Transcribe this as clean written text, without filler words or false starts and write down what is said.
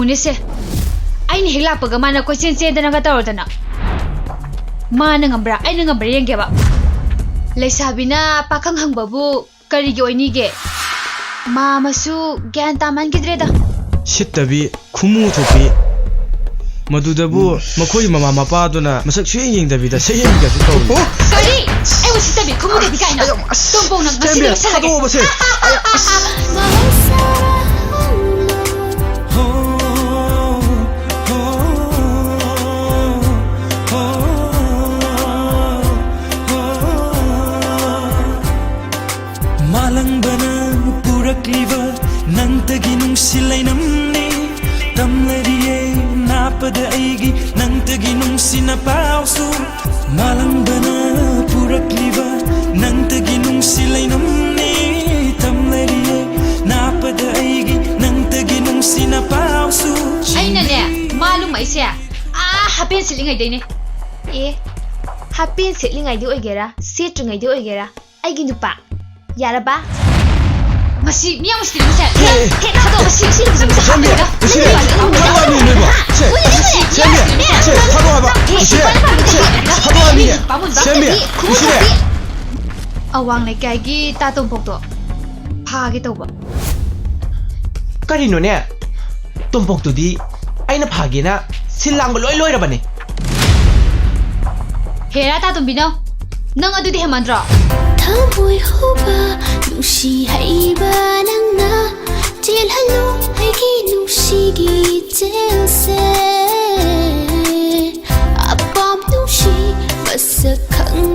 Yengunise. Ain hila pagamana ko chen chen dana ka tawdana. Mana ngambra ai ngambra yenge ba. Leisabina pakang hangbabu kari gi oini ge. Ma masu gyan taman gidreda. Sittabi khumu thopi. Madudabu makhoi mama mapa duna masak suyeng yengdabida seyeng ga su tawu. Kari ai wasittabi khumu de bikaina. Tombong nang ngasi de salage. Hado base. Malangbana purakliva nantagi nungsilay namni tamlariye napada aigi nantagi nungsina pausu Malangbana purakliva nantagi nungsilay namni tamlariye napada aigi nantagi nungsina pausu Aina ne malum ai se happen silingai dei ne happen silingai di oigera setungai di oigera aigi nupa Yaraba Masih niya mesti bisa Hado masih sini bisa Sembi Awang na kaya gi tatong pokto Phagi tawba Karino ne Tumpok tu di Aina phagi na Silang loy loy rabane Hera tatong binaw Nang adu di hemandra Thamoy hoba nusi haiba nangna Tilhalo aigi nusigi telse Apam nusi masak khang